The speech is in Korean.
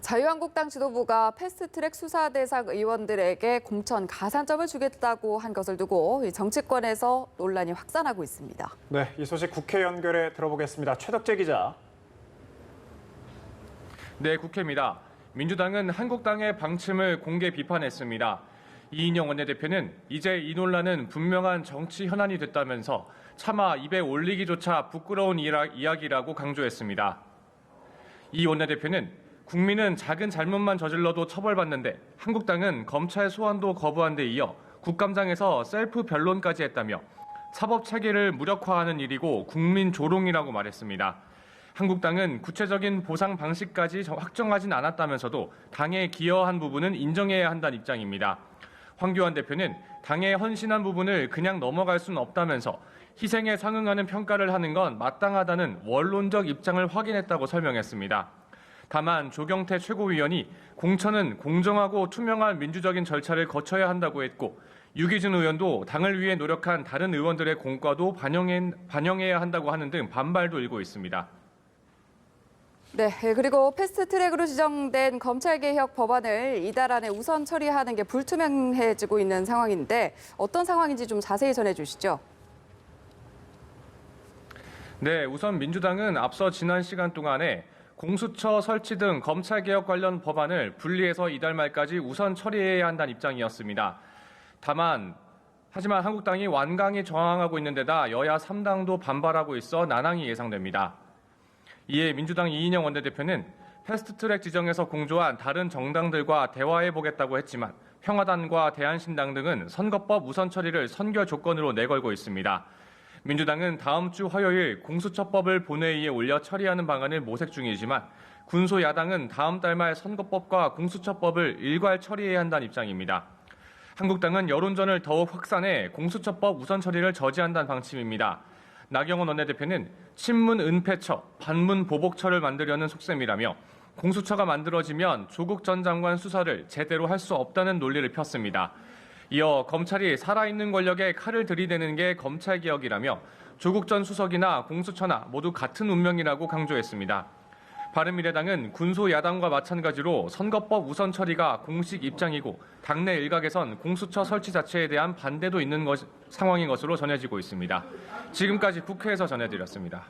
자유한국당 지도부가 패스트트랙 수사 대상 의원들에게 공천 가산점을 주겠다고 한 것을 두고 정치권에서 논란이 확산하고 있습니다. 네, 이 소식 국회 연결해 들어보겠습니다. 최덕재 기자. 네, 국회입니다. 민주당은 한국당의 방침을 공개 비판했습니다. 이인영 원내대표는 이제 이 논란은 분명한 정치 현안이 됐다면서 차마 입에 올리기조차 부끄러운 이야기라고 강조했습니다. 이 원내대표는 국민은 작은 잘못만 저질러도 처벌받는데 한국당은 검찰 소환도 거부한 데 이어 국감장에서 셀프 변론까지 했다며 사법 체계를 무력화하는 일이고 국민 조롱이라고 말했습니다. 한국당은 구체적인 보상 방식까지 확정하진 않았다면서도 당에 기여한 부분은 인정해야 한다는 입장입니다. 황교안 대표는 당에 헌신한 부분을 그냥 넘어갈 수는 없다면서 희생에 상응하는 평가를 하는 건 마땅하다는 원론적 입장을 확인했다고 설명했습니다. 다만 조경태 최고위원이 공천은 공정하고 투명한 민주적인 절차를 거쳐야 한다고 했고 유기준 의원도 당을 위해 노력한 다른 의원들의 공과도 반영해야 한다고 하는 등 반발도 일고 있습니다. 네, 그리고 패스트트랙으로 지정된 검찰개혁 법안을 이달 안에 우선 처리하는 게 불투명해지고 있는 상황인데 어떤 상황인지 좀 자세히 전해주시죠. 네, 우선 민주당은 앞서 지난 시간 동안에 공수처 설치 등 검찰개혁 관련 법안을 분리해서 이달 말까지 우선 처리해야 한다는 입장이었습니다. 하지만 한국당이 완강히 저항하고 있는 데다 여야 3당도 반발하고 있어 난항이 예상됩니다. 이에 민주당 이인영 원내대표는 패스트트랙 지정에서 공조한 다른 정당들과 대화해보겠다고 했지만 평화당과 대한신당 등은 선거법 우선 처리를 선결 조건으로 내걸고 있습니다. 민주당은 다음 주 화요일 공수처법을 본회의에 올려 처리하는 방안을 모색 중이지만 군소 야당은 다음 달 말 선거법과 공수처법을 일괄 처리해야 한다는 입장입니다. 한국당은 여론전을 더욱 확산해 공수처법 우선 처리를 저지한다는 방침입니다. 나경원 원내대표는 친문 은폐처, 반문 보복처를 만들려는 속셈이라며 공수처가 만들어지면 조국 전 장관 수사를 제대로 할 수 없다는 논리를 폈습니다. 이어 검찰이 살아있는 권력에 칼을 들이대는 게 검찰개혁이라며 조국 전 수석이나 공수처나 모두 같은 운명이라고 강조했습니다. 바른미래당은 군소 야당과 마찬가지로 선거법 우선 처리가 공식 입장이고 당내 일각에선 공수처 설치 자체에 대한 반대도 있는 상황인 것으로 전해지고 있습니다. 지금까지 국회에서 전해드렸습니다.